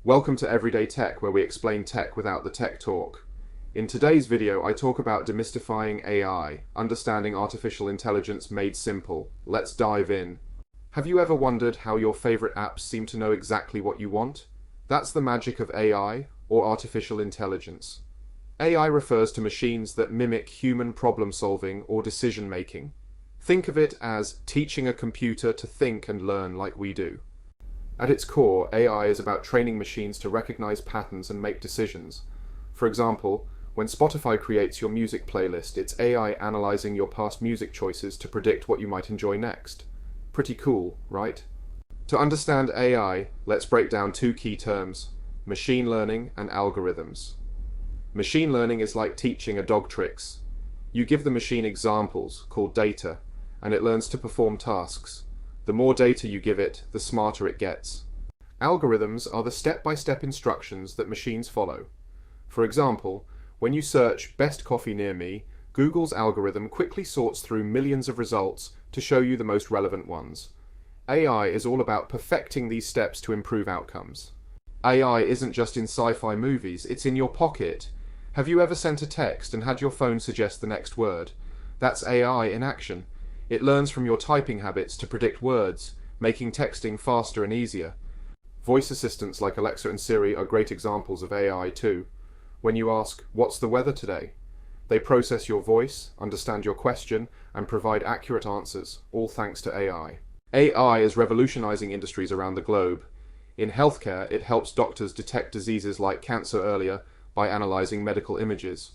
Welcome to Everyday Tech, where we explain tech without the tech talk. In today's video, I talk about demystifying AI, understanding artificial intelligence made simple. Let's dive in. Have you ever wondered how your favorite apps seem to know exactly what you want? That's the magic of AI, or artificial intelligence. AI refers to machines that mimic human problem-solving or decision-making. Think of it as teaching a computer to think and learn like we do. At its core, AI is about training machines to recognize patterns and make decisions. For example, when Spotify creates your music playlist, it's AI analyzing your past music choices to predict what you might enjoy next. Pretty cool, right? To understand AI, let's break down two key terms: machine learning and algorithms. Machine learning is like teaching a dog tricks. You give the machine examples, called data, and it learns to perform tasks. The more data you give it, the smarter it gets. Algorithms are the step-by-step instructions that machines follow. For example, when you search "best coffee near me," Google's algorithm quickly sorts through millions of results to show you the most relevant ones. AI is all about perfecting these steps to improve outcomes. AI isn't just in sci-fi movies, it's in your pocket. Have you ever sent a text and had your phone suggest the next word? That's AI in action. It learns from your typing habits to predict words, making texting faster and easier. Voice assistants like Alexa and Siri are great examples of AI too. When you ask, "What's the weather today?" they process your voice, understand your question, and provide accurate answers, all thanks to AI. AI is revolutionizing industries around the globe. In healthcare, it helps doctors detect diseases like cancer earlier by analyzing medical images.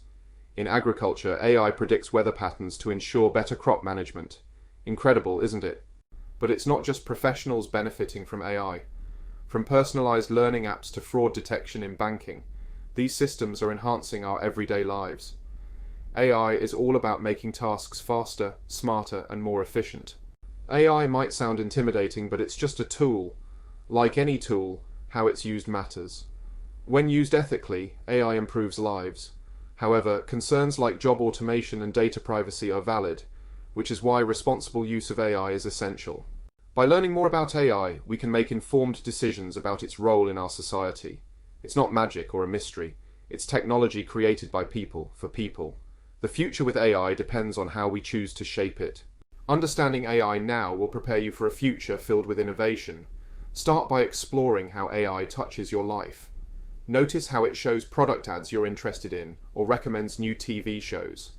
In agriculture, AI predicts weather patterns to ensure better crop management. Incredible, isn't it? But it's not just professionals benefiting from AI. From personalized learning apps to fraud detection in banking, these systems are enhancing our everyday lives. AI is all about making tasks faster, smarter, and more efficient. AI might sound intimidating, but it's just a tool. Like any tool, how it's used matters. When used ethically, AI improves lives. However, concerns like job automation and data privacy are valid, which is why responsible use of AI is essential. By learning more about AI, we can make informed decisions about its role in our society. It's not magic or a mystery. It's technology created by people, for people. The future with AI depends on how we choose to shape it. Understanding AI now will prepare you for a future filled with innovation. Start by exploring how AI touches your life. Notice how it shows product ads you're interested in or recommends new TV shows.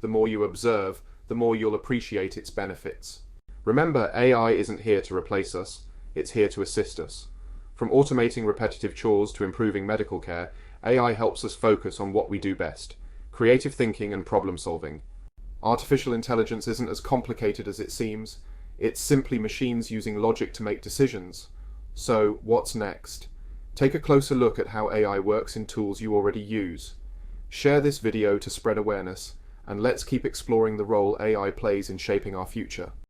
The more you observe, the more you'll appreciate its benefits. Remember, AI isn't here to replace us, it's here to assist us. From automating repetitive chores to improving medical care, AI helps us focus on what we do best: creative thinking and problem solving. Artificial intelligence isn't as complicated as it seems. It's simply machines using logic to make decisions. So, what's next? Take a closer look at how AI works in tools you already use. Share this video to spread awareness, and let's keep exploring the role AI plays in shaping our future.